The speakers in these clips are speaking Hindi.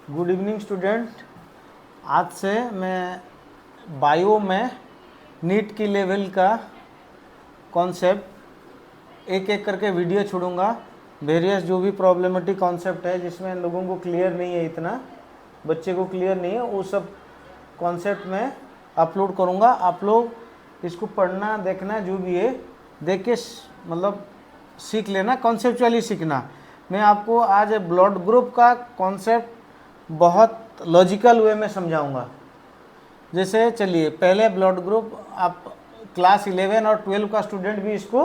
Good evening student. आज से मैं बायो में नीट की लेवल का कॉन्सेप्ट एक एक करके वीडियो छोड़ूंगा। वेरियस जो भी प्रॉब्लमेटिक कॉन्सेप्ट है जिसमें लोगों को क्लियर नहीं है, इतना बच्चे को क्लियर नहीं है, वो सब कॉन्सेप्ट में अपलोड करूंगा। आप लोग इसको पढ़ना देखना, जो भी है देख के मतलब सीख लेना, कॉन्सेप्चुअली सीखना। मैं आपको आज ब्लड ग्रुप का कॉन्सेप्ट बहुत लॉजिकल वे में समझाऊंगा। जैसे चलिए पहले ब्लड ग्रुप, आप क्लास 11 और 12 का स्टूडेंट भी इसको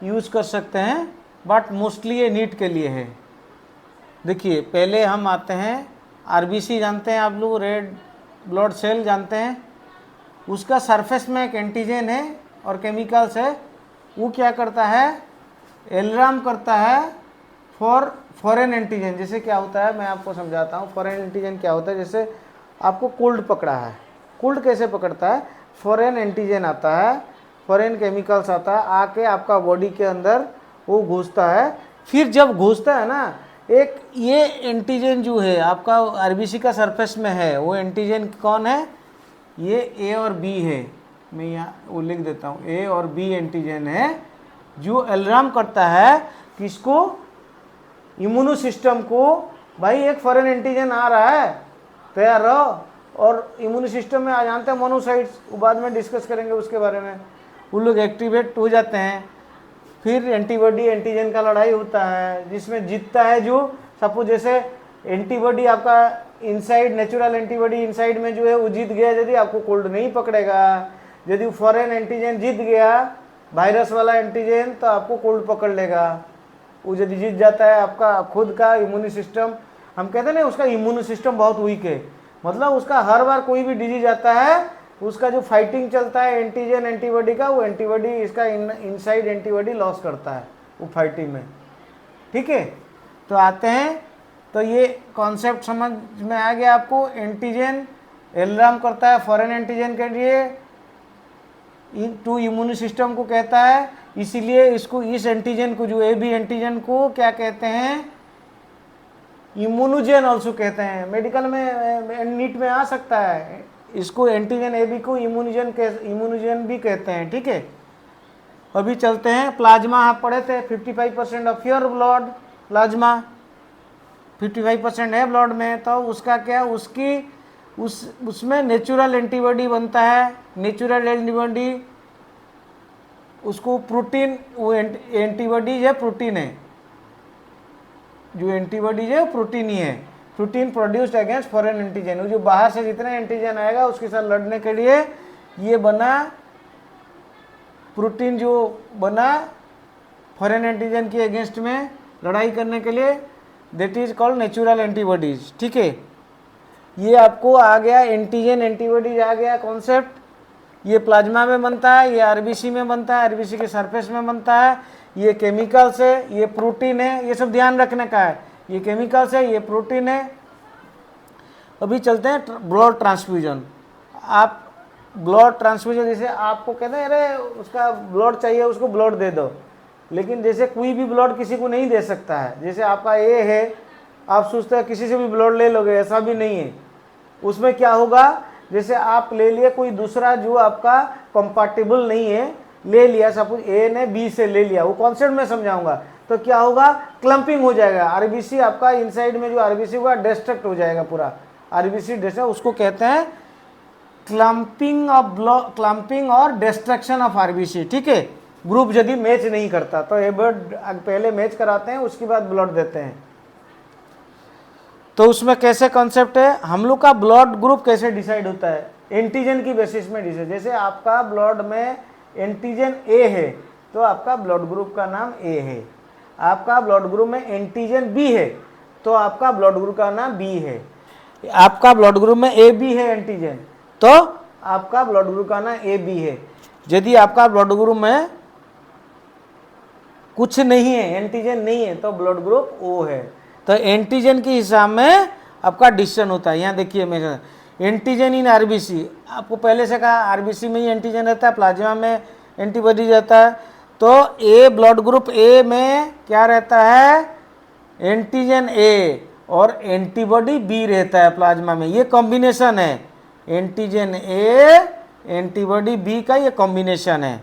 यूज़ कर सकते हैं, बट मोस्टली ये नीट के लिए है। देखिए पहले हम आते हैं आरबीसी, जानते हैं आप लोग, रेड ब्लड सेल जानते हैं। उसका सरफेस में एक एंटीजन है और केमिकल्स है। वो क्या करता है, एलराम करता है फॉर फॉरेन एंटीजन। जैसे क्या होता है मैं आपको समझाता हूँ। फॉरेन एंटीजन क्या होता है, जैसे आपको कोल्ड पकड़ा है, कोल्ड कैसे पकड़ता है, फॉरेन एंटीजन आता है, फॉरेन केमिकल्स आता है, आके आपका बॉडी के अंदर वो घुसता है। फिर जब घुसता है ना, एक ये एंटीजन जो है आपका आरबीसी का सरफेस में है, वो एंटीजन कौन है, ये ए और बी है। मैं यहाँ वो लिख देता हूँ, ए और बी एंटीजन है जो एलराम करता है किसको, इम्यूनो सिस्टम को। भाई एक फॉरेन एंटीजन आ रहा है, तैयार रहो। और इम्यूनो सिस्टम में आ जानते हैं मोनोसाइट्स, वो बाद में डिस्कस करेंगे उसके बारे में। वो लोग एक्टिवेट हो जाते हैं, फिर एंटीबॉडी एंटीजन का लड़ाई होता है जिसमें जीतता है जो, सपोज जैसे एंटीबॉडी आपका इनसाइड, नेचुरल एंटीबॉडी इनसाइड में जो है वो जीत गया, यदि आपको कोल्ड नहीं पकड़ेगा। यदि फॉरेन एंटीजन जीत गया, वायरस वाला एंटीजन, तो आपको कोल्ड पकड़ लेगा। वो यदि जीत जाता है आपका खुद का इम्यून सिस्टम, हम कहते हैं ना उसका इम्यून सिस्टम बहुत वीक है, मतलब उसका हर बार कोई भी डिजीज आता है, उसका जो फाइटिंग चलता है एंटीजन एंटीबॉडी का, वो एंटीबॉडी इसका इनसाइड एंटीबॉडी लॉस करता है वो फाइटिंग में। ठीक है, तो आते हैं, तो ये कॉन्सेप्ट समझ में आ गया आपको। एंटीजन एलराम करता है फॉरेन एंटीजन के लिए, टू इम्यून सिस्टम को कहता है, इसीलिए इसको, इस एंटीजन को, जो ए बी एंटीजन को क्या कहते हैं, इम्यूनोजेन ऑल्सो कहते हैं। मेडिकल में नीट में आ सकता है, इसको एंटीजन ए बी को इम्यूनोजेन भी कहते हैं। ठीक है, अभी चलते हैं प्लाज्मा। आप पढ़े थे 55% ऑफ योर ब्लड प्लाज्मा, 55% है ब्लड में, तो उसका क्या, उसकी उसमें नेचुरल एंटीबॉडी बनता है। नेचुरल एंटीबॉडी उसको प्रोटीन, वो एंटीबॉडी है प्रोटीन है, जो एंटीबॉडी है प्रोटीन ही है। Protein produced against foreign antigen, जो बाहर से जितना एंटीजन आएगा उसके साथ लड़ने के लिए ये बना प्रोटीन, जो बना फॉरेन एंटीजन के अगेंस्ट में लड़ाई करने के लिए, that is called natural antibodies. ठीक है, ये आपको आ गया एंटीजन एंटीबॉडीज आ गया कॉन्सेप्ट। ये प्लाज्मा में बनता है, ये आरबीसी में बनता है, आरबीसी के सरफेस में बनता है। ये केमिकल्स है, ये प्रोटीन है, ये सब ध्यान रखने का है। ये केमिकल्स है, ये प्रोटीन है। अभी चलते हैं ब्लड ट्रांसफ्यूजन। आप ब्लड ट्रांसफ्यूजन, जैसे आपको कहते हैं अरे उसका ब्लड चाहिए, उसको ब्लड दे दो, लेकिन जैसे कोई भी ब्लड किसी को नहीं दे सकता है। जैसे आपका ए है, आप सोचते हैं किसी से भी ब्लड ले लोगे, ऐसा भी नहीं है। उसमें क्या होगा, जैसे आप ले लिए कोई दूसरा जो आपका कंपैटिबल नहीं है, ले लिया, सपोज ए ने बी से ले लिया, वो कॉन्सेप्ट में समझाऊंगा, तो क्या होगा, क्लम्पिंग हो जाएगा। आरबीसी आपका इनसाइड में जो आरबीसी होगा डिस्ट्रक्ट हो जाएगा, पूरा आरबीसी डिस्ट्रक्ट, उसको कहते हैं क्लम्पिंग और डिस्ट्रक्शन ऑफ आरबीसी। ठीक है, ग्रुप यदि मैच नहीं करता तो ये ब्लड पहले मैच कराते हैं, उसके बाद ब्लड देते हैं। तो उसमें कैसे कॉन्सेप्ट है, हम लोग का ब्लड ग्रुप कैसे डिसाइड होता है, एंटीजन की बेसिस में डिसाइड। जैसे आपका ब्लड में एंटीजन ए है, तो आपका ब्लड ग्रुप का नाम ए है। आपका ब्लड ग्रुप में एंटीजन बी है, तो आपका ब्लड ग्रुप का नाम बी है। आपका ब्लड ग्रुप में ए बी है एंटीजन, तो आपका ब्लड ग्रुप का नाम ए बी है। यदि आपका ब्लड ग्रुप में कुछ नहीं है, एंटीजन नहीं है, तो ब्लड ग्रुप ओ है। तो एंटीजन के हिसाब में आपका डिसीजन होता है। यहाँ देखिए, मैं एंटीजन इन आरबीसी, आपको पहले से कहा आरबीसी में ही एंटीजन रहता है, प्लाज्मा में एंटीबॉडी रहता है। तो ए ब्लड ग्रुप ए में क्या रहता है, एंटीजन ए, और एंटीबॉडी बी रहता है प्लाज्मा में, ये कॉम्बिनेशन है, एंटीजन ए एंटीबॉडी बी का ये कॉम्बिनेशन है,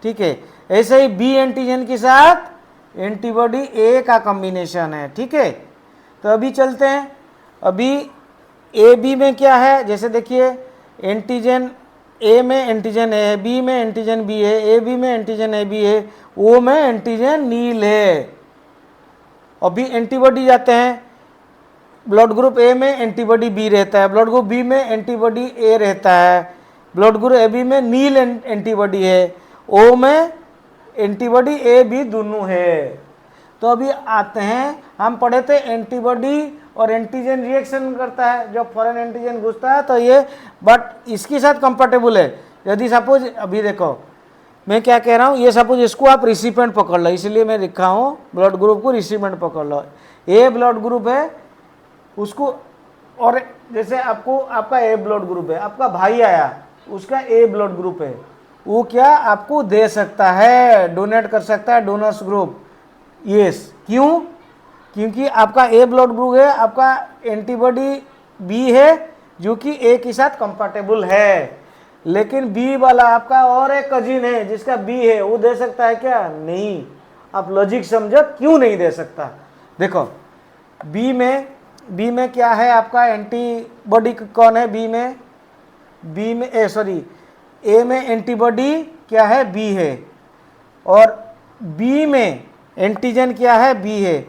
ठीक है। ऐसे ही बी एंटीजन के साथ एंटीबॉडी ए का कॉम्बिनेशन है, ठीक है। तो अभी चलते हैं, अभी ए बी में क्या है, जैसे देखिए एंटीजन ए में एंटीजन ए है, बी में एंटीजन बी है, ए बी में एंटीजन ए बी है, ओ में एंटीजन नील है। अभी एंटीबॉडी जाते हैं, ब्लड ग्रुप ए में एंटीबॉडी बी रहता है, ब्लड ग्रुप बी में एंटीबॉडी ए रहता है, ब्लड ग्रुप ए बी में नील एंटीबॉडी है, ओ में एंटीबॉडी ए बी दोनों है। तो अभी आते हैं, हम पढ़े थे एंटीबॉडी और एंटीजन रिएक्शन करता है, जब फॉरेन एंटीजन घुसता है तो ये, बट इसके साथ कंफर्टेबल है। यदि सपोज अभी देखो मैं क्या कह रहा हूँ, ये सपोज इसको आप रिसिपेंट पकड़ लो, इसलिए मैं लिखा हूँ ब्लड ग्रुप को रिसिपेंट पकड़ लो, ए ब्लड ग्रुप है उसको, और जैसे आपको आपका ए ब्लड ग्रुप है, आपका भाई आया उसका ए ब्लड ग्रुप है, वो क्या आपको दे सकता है, डोनेट कर सकता है, डोनर्स ग्रुप, यस। क्यों? क्योंकि आपका ए ब्लड ग्रुप है, आपका एंटीबॉडी बी है जो कि ए के साथ कंपैटिबल है, लेकिन बी वाला आपका और एक कजिन है जिसका बी है, वो दे सकता है क्या? नहीं। आप लॉजिक समझो क्यों नहीं दे सकता। देखो बी में क्या है, आपका एंटीबॉडी कौन है बी में ए में एंटीबॉडी क्या है? बी है, और बी में एंटीजन क्या है? बी है,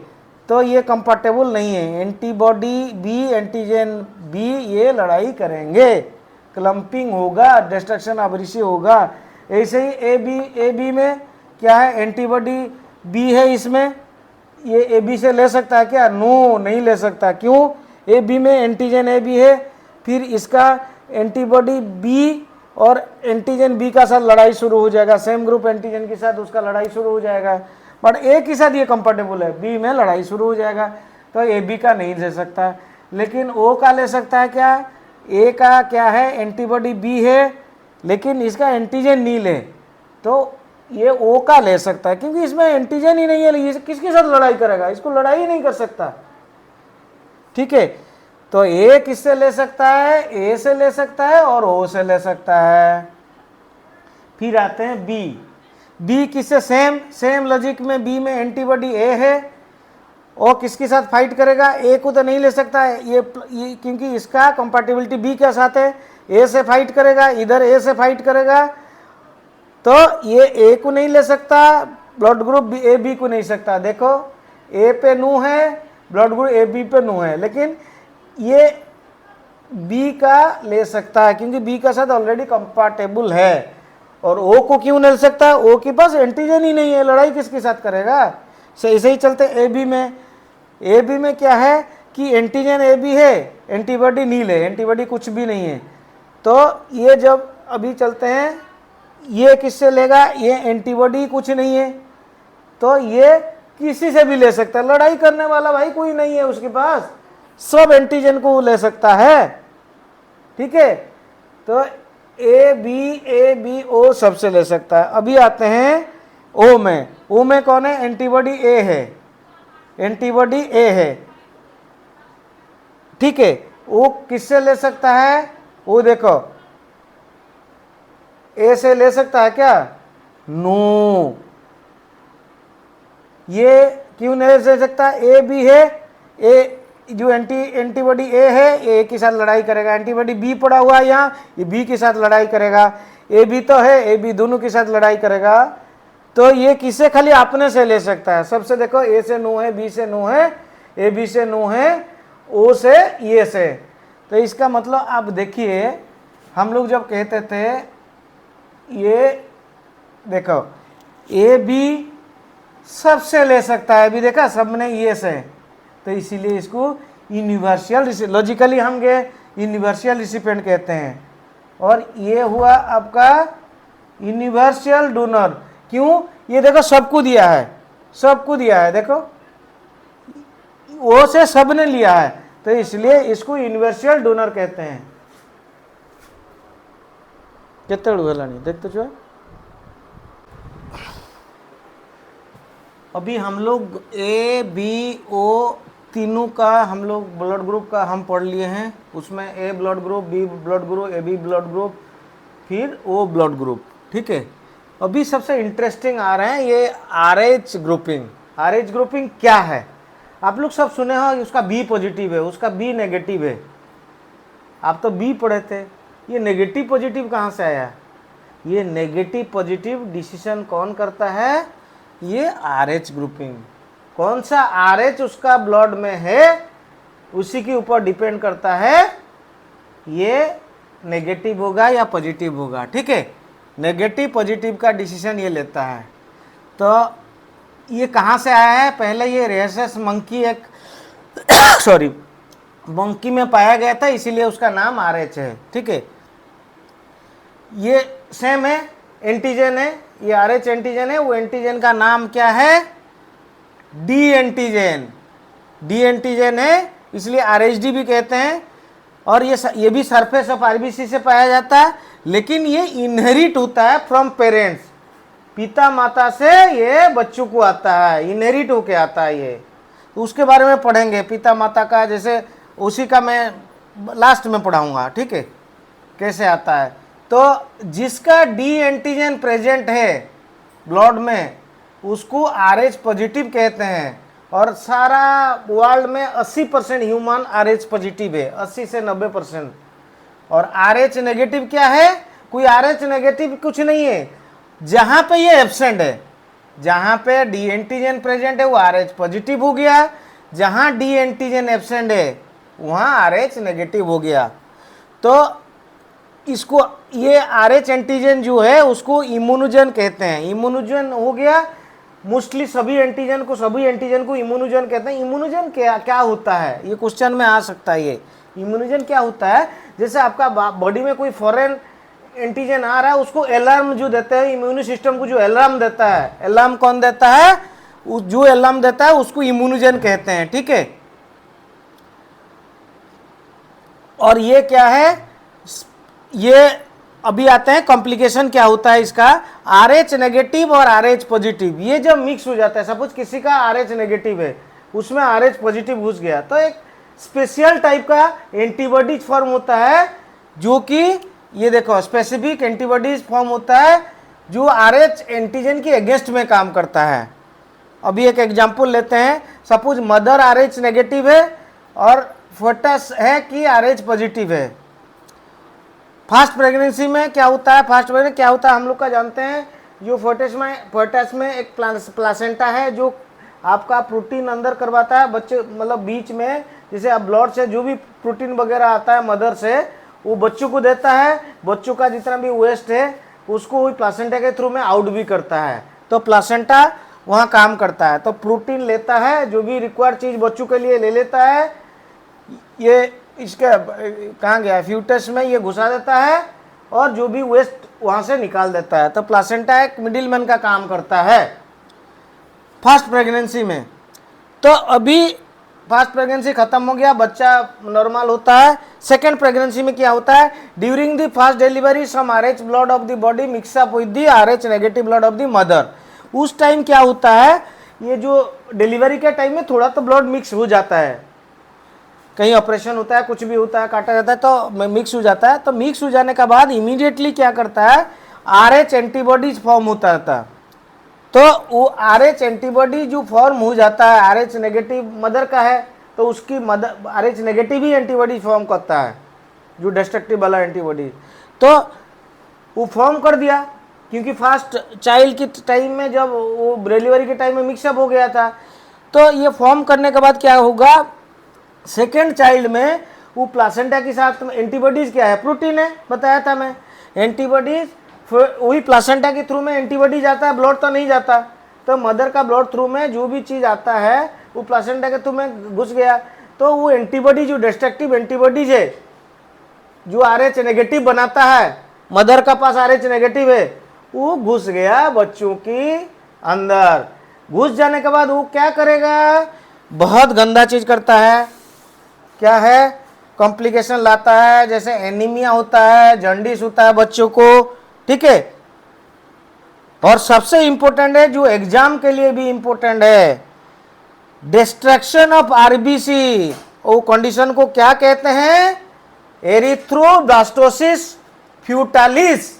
तो ये कंफर्टेबल नहीं है। एंटीबॉडी बी एंटीजन बी ये लड़ाई करेंगे, क्लम्पिंग होगा, डिस्ट्रक्शन आवृषि होगा। ऐसे ही ए बी में क्या है? एंटीबॉडी बी है, इसमें ये ए बी से ले सकता है क्या? नो, नहीं ले सकता। क्यों? ए बी में एंटीजन ए बी है, फिर इसका एंटीबॉडी बी और एंटीजन बी का साथ लड़ाई शुरू हो जाएगा, सेम ग्रुप एंटीजन के साथ उसका लड़ाई शुरू हो जाएगा, बट ए के साथ ये कंफर्टेबल है, बी में लड़ाई शुरू हो जाएगा, तो ए बी का नहीं ले सकता। लेकिन ओ का ले सकता है क्या? ए का क्या है? एंटीबॉडी बी है, लेकिन इसका एंटीजन नील है, तो ये ओ का ले सकता है, क्योंकि इसमें एंटीजन ही नहीं है, ये किसके साथ लड़ाई करेगा? इसको लड़ाई ही नहीं कर सकता, ठीक है। तो ए किससे ले सकता है? ए से ले सकता है और ओ से ले सकता है। फिर आते हैं बी किससे? सेम लॉजिक में बी में एंटीबॉडी ए है, ओ किसके साथ फाइट करेगा? ए को तो नहीं ले सकता है ये क्योंकि इसका कंपैटिबिलिटी बी के साथ है, ए से फाइट करेगा, इधर ए से फाइट करेगा, तो ये ए को नहीं ले सकता, ब्लड ग्रुप ए बी को नहीं सकता। देखो ए पे नो है, ब्लड ग्रुप ए बी पे नो है, लेकिन ये बी का ले सकता है क्योंकि बी का साथ ऑलरेडी कंपैटिबल है। और ओ को क्यों नहीं ले सकता? ओ के पास एंटीजन ही नहीं है, लड़ाई किसके साथ करेगा? ऐसे ही चलते ए बी में क्या है कि एंटीजन ए बी है, एंटीबॉडी नील है, एंटीबॉडी कुछ भी नहीं है। तो ये जब अभी चलते हैं, ये किससे लेगा? ये एंटीबॉडी कुछ नहीं है, तो ये किसी से भी ले सकता है, लड़ाई करने वाला भाई कोई नहीं है उसके पास, सब एंटीजन को ले सकता है, ठीक है। तो ए बी ओ सबसे ले सकता है। अभी आते हैं ओ में कौन है? एंटीबॉडी ए है, एंटीबॉडी ए है, ठीक है। वो किससे ले सकता है? वो देखो ए से ले सकता है क्या? नो, ये क्यों नहीं ले सकता? ए बी है, ए जो एंटीबॉडी ए है, ए के साथ लड़ाई करेगा, एंटीबॉडी बी पड़ा हुआ है यहाँ, ये बी के साथ लड़ाई करेगा, ए बी तो है, ए बी दोनों के साथ लड़ाई करेगा, तो ये किसे खाली अपने से ले सकता है? सबसे देखो ए से नो है, बी से नो है, ए बी से नो है, ओ से ये से। तो इसका मतलब आप देखिए, हम लोग जब कहते थे ये देखो ए बी सबसे ले सकता है, अभी देखा सबने ये से, तो इसीलिए इसको यूनिवर्सल, लॉजिकली हम गए यूनिवर्सल रिसिपेंट कहते हैं, और ये हुआ आपका यूनिवर्सल डोनर। क्यों? ये देखो सबको दिया है, देखो वो से सब ने लिया है, तो इसलिए इसको यूनिवर्सल डोनर कहते हैं। कितने उड़ेला नहीं देख तो जो अभी हम लोग ए बी ओ तीनों का हम लोग ब्लड ग्रुप का हम पढ़ लिए हैं। उसमें A blood group, B blood group, A B blood group, फिर ओ ब्लड ग्रुप। ठीक है, अभी सबसे इंटरेस्टिंग आ रहे हैं ये RH ग्रुपिंग। RH ग्रुपिंग क्या है? आप लोग सब सुने हो उसका बी पॉजिटिव है, उसका बी नेगेटिव है। आप तो बी पढ़े थे, ये नेगेटिव पॉजिटिव कहाँ से आया? ये नेगेटिव पॉजिटिव डिसीजन कौन करता है? ये RH ग्रुपिंग। कौन सा RH उसका ब्लड में है उसी के ऊपर डिपेंड करता है ये नेगेटिव होगा या पॉजिटिव होगा। ठीक है, नेगेटिव पॉजिटिव का डिसीजन ये लेता है। तो ये कहाँ से आया है? पहले ये रेहेसस मंकी एक सॉरी मंकी में पाया गया था, इसीलिए उसका नाम RH है। ठीक है, ये सेम है, एंटीजन है, ये RH एंटीजन है। वो एंटीजन का नाम क्या है? D antigen. डी एंटीजन है, इसलिए RHD भी कहते हैं। और ये भी सरफेस ऑफ RBC से पाया जाता है, लेकिन ये इनहेरिट होता है फ्रॉम पेरेंट्स। पिता माता से ये बच्चों को आता है, इनहेरिट होके आता है ये। तो उसके बारे में पढ़ेंगे पिता माता का, जैसे उसी का मैं लास्ट में पढ़ाऊंगा। ठीक है, कैसे आता है। तो जिसका डी एंटीजन प्रेजेंट है ब्लड में उसको RH पॉजिटिव कहते हैं। और सारा वर्ल्ड में 80% ह्यूमन RH पॉजिटिव है, 80 से 90%। और RH नेगेटिव क्या है? कोई RH नेगेटिव कुछ नहीं है। जहां पे ये एब्सेंट है, जहां पे डी एंटीजन प्रेजेंट है वो RH पॉजिटिव हो गया, जहां डी एंटीजन एब्सेंट है वहां RH नेगेटिव हो गया। तो इसको ये RH एंटीजन जो है उसको इम्यूनोजन कहते हैं। इम्यूनोजन हो गया, मोस्टली सभी एंटीजन को इम्यूनोजन कहते हैं। इम्यूनोजन क्या होता है? ये क्वेश्चन में आ सकता है। ये इम्यूनोजन क्या होता है? जैसे आपका बॉडी में कोई फॉरेन एंटीजन आ रहा है, उसको अलार्म जो देता है, इम्यून सिस्टम को जो अलार्म देता है, अलार्म कौन देता है? जो अलार्म देता है उसको इम्यूनोजन कहते हैं। ठीक है, और ये क्या है? ये अभी आते हैं कॉम्प्लिकेशन क्या होता है इसका। RH नेगेटिव और RH पॉजिटिव ये जब मिक्स हो जाता है, सपोज किसी का RH नेगेटिव है, उसमें RH पॉजिटिव घुस गया, तो एक स्पेशल टाइप का एंटीबॉडीज फॉर्म होता है, जो कि ये देखो स्पेसिफिक एंटीबॉडीज फॉर्म होता है जो RH एंटीजन के अगेंस्ट में काम करता है। अभी एक एग्जांपल लेते हैं। सपोज मदर RH नेगेटिव है और फोटस है कि RH पॉजिटिव है। फास्ट प्रेगनेंसी में क्या होता है? फास्ट प्रेगनेंसी क्या होता है हम लोग का जानते हैं। जो फोटस में एक प्लासेंटा है जो आपका प्रोटीन अंदर करवाता है बच्चे, मतलब बीच में, जैसे अब ब्लड से जो भी प्रोटीन वगैरह आता है मदर से वो बच्चों को देता है। बच्चों का जितना भी वेस्ट है उसको वही प्लासेंटा के थ्रू में आउट भी करता है। तो प्लासेंटा वहाँ काम करता है, तो प्रोटीन लेता है, जो भी रिक्वायर्ड चीज़ बच्चों के लिए ले लेता है। ये इसका कहाँ गया? फ्यूटस में ये घुसा देता है और जो भी वेस्ट वहाँ से निकाल देता है। तो प्लासेंटा एक मिडिलमैन का काम करता है फास्ट प्रेगनेंसी में। तो अभी फास्ट प्रेगनेंसी खत्म हो गया, बच्चा नॉर्मल होता है। सेकेंड प्रेगनेंसी में क्या होता है? During the fast delivery some RH blood of the body mix up with the RH negative blood of the mother. उस टाइम क्या होता है? ये जो डिलीवरी के टाइम में थोड़ा तो ब्लड मिक्स हो जाता है, कहीं ऑपरेशन होता है, कुछ भी होता है, काटा जाता है तो मिक्स हो जाता है। तो मिक्स हो जाने के बाद इमीडिएटली क्या करता है? RH एंटीबॉडीज फॉर्म होता था। तो वो RH एंटीबॉडी जो फॉर्म हो जाता है, RH नेगेटिव मदर का है तो उसकी मदर RH नेगेटिव ही एंटीबॉडी फॉर्म करता है, जो डिस्ट्रक्टिव वाला एंटीबॉडी। तो वो फॉर्म कर दिया, क्योंकि फास्ट चाइल्ड के टाइम में जब वो डिलीवरी के टाइम में मिक्सअप हो गया था। तो ये फॉर्म करने के बाद क्या होगा? सेकेंड चाइल्ड में वो प्लासेंटा के साथ एंटीबॉडीज क्या है? प्रोटीन है, बताया था मैं। एंटीबॉडीज वही प्लासेंटा के थ्रू में एंटीबॉडीज आता है, ब्लड तो नहीं जाता। तो मदर का ब्लड थ्रू में जो भी चीज़ आता है वो प्लासेंटा के थ्रू में घुस गया। तो वो एंटीबॉडी जो डिस्ट्रक्टिव एंटीबॉडीज है, जो RH नेगेटिव बनाता है, मदर का पास RH नेगेटिव है, वो घुस गया बच्चों की अंदर। घुस जाने के बाद वो क्या करेगा? बहुत गंदा चीज़ करता है। क्या है? कॉम्प्लिकेशन लाता है, जैसे एनीमिया होता है, जॉन्डिस होता है बच्चों को। ठीक है, और सबसे इंपॉर्टेंट है जो एग्जाम के लिए भी इंपॉर्टेंट है, डिस्ट्रक्शन ऑफ आरबीसी, वो कंडीशन को क्या कहते हैं? एरिथ्रोब्लास्टोसिस फ्यूटालिस।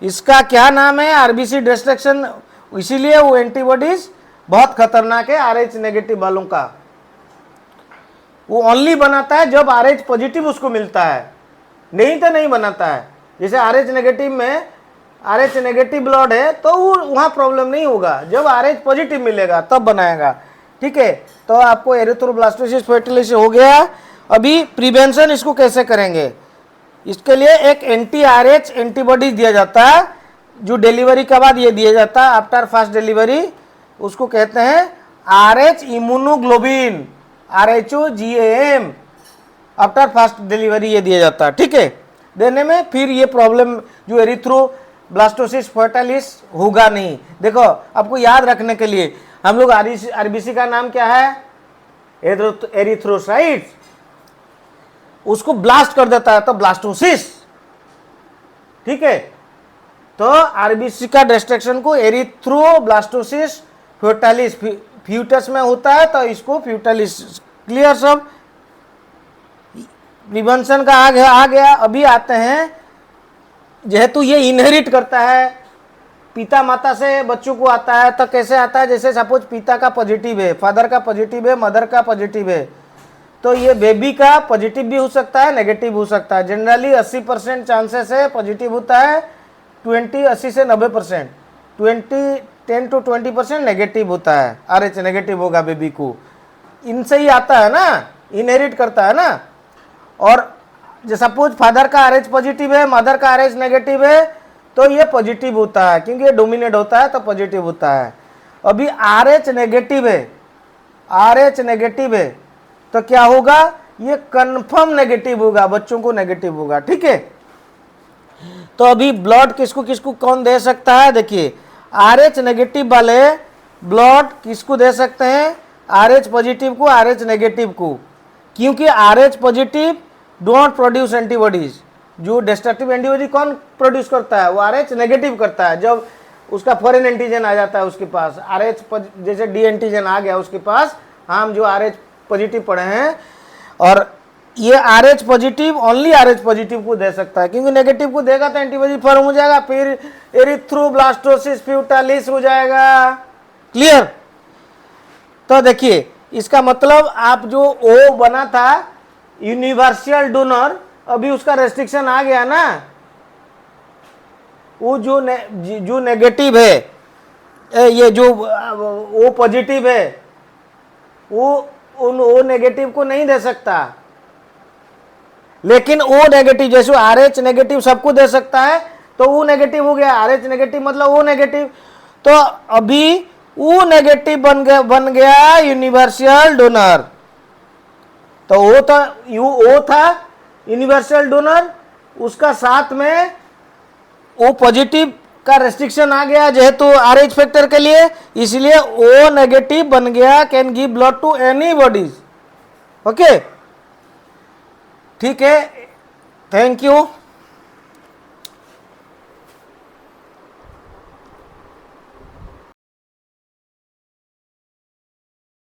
इसका क्या नाम है? RBC destruction. इसीलिए वो एंटीबॉडीज बहुत खतरनाक है आरएच नेगेटिव वालों का। वो ओनली बनाता है जब आरएच पॉजिटिव उसको मिलता है, नहीं तो नहीं बनाता है। जैसे आरएच नेगेटिव में आरएच नेगेटिव ब्लड है तो वो वहाँ प्रॉब्लम नहीं होगा, जब आरएच पॉजिटिव मिलेगा तब बनाएगा। ठीक है, तो आपको एरिथ्रोब्लास्टोसिस फ्यूटालिस हो गया। अभी प्रिवेंशन इसको कैसे करेंगे? इसके लिए एक एंटी आरएच एंटीबॉडी दिया जाता है, जो डिलीवरी के बाद ये दिया जाता है आफ्टर फास्ट डिलीवरी। उसको कहते हैं RH immunoglobulin, RHOGAM। After fast delivery ये दिया जाता है। ठीक है, देने में फिर ये प्रॉब्लम जो एरिथ्रोब्लास्टोसिस फ्यूटालिस होगा नहीं। देखो, आपको याद रखने के लिए हम लोग आरबीसी का नाम क्या है? एरिथ्रोसाइट्स। उसको ब्लास्ट कर देता है तो ब्लास्टोसिस। ठीक है, तो आरबीसी का डिस्ट्रक्शन को एरिथ्रोब्लास्टोसिस फ्यूटालिस, फ्यूटस में होता है तो इसको फ्यूटालिस। क्लियर सब? प्रिवेंशन का आ गया। अभी आते हैं, जेहेतु ये इनहेरिट करता है, पिता माता से बच्चों को आता है, तो कैसे आता है? जैसे सपोज पिता का पॉजिटिव है, फादर का पॉजिटिव है, मदर का पॉजिटिव है, तो ये बेबी का पॉजिटिव भी हो सकता है, नेगेटिव हो सकता है। जनरली 80% चांसेस है पॉजिटिव होता है, 80 से 90%, 10 to 20% नेगेटिव होता है। आरएच नेगेटिव होगा बेबी को, इनसे ही आता है ना, इनहेरिट करता है ना। और सपोज फादर का आरएच पॉजिटिव है, मदर का आरएच नेगेटिव है, तो ये पॉजिटिव होता है, क्योंकि ये डोमिनेट होता है तो पॉजिटिव होता है। अभी आरएच नेगेटिव है, आरएच नेगेटिव है, तो क्या होगा? ये कंफर्म नेगेटिव होगा, बच्चों को नेगेटिव होगा। ठीक है, तो अभी ब्लड किसको किसको कौन दे सकता है? देखिए, आरएच नेगेटिव वाले ब्लड किसको दे सकते हैं? आरएच पॉजिटिव को, आरएच नेगेटिव को। क्योंकि RH positive don't produce antibodies. जो डिस्ट्रक्टिव एंटीबॉडी कौन प्रोड्यूस करता है? वो आरएच नेगेटिव करता है। जब उसका फॉरेन एंटीजन आ जाता है उसके पास, आरएच जैसे डी एंटीजन आ गया उसके पास, हम जो आरएच पॉजिटिव पढ़े हैं, और ये RH positive only RH positive को दे सकता है, क्योंकि नेगेटिव को देगा तो एंटीबॉडी फॉर्म हो जाएगा, फिर एरिथ्रोब्लास्टोसिस फ्यूटालिस हो जाएगा। क्लियर? तो देखिए, इसका मतलब आप जो ओ बना था यूनिवर्सल डोनर, अभी उसका रेस्ट्रिक्शन आ गया ना। वो जो नेगेटिव है, ये जो ओ पॉजिटिव है, वो ओ नेगेटिव को नहीं दे सकता, लेकिन ओ नेगेटिव जैसे आरएच नेगेटिव सबको दे सकता है, तो ओ नेगेटिव हो गया। आरएच नेगेटिव मतलब ओ नेगेटिव, तो अभी ओ नेगेटिव बन गया यूनिवर्सल डोनर। तो ओ था यूनिवर्सल डोनर, उसका साथ में ओ पॉजिटिव का रेस्ट्रिक्शन आ गया जेहेतु आरएच फैक्टर के लिए, इसलिए ओ नेगेटिव बन गया, can give blood to any bodies. Okay, ठीक है, थैंक यू।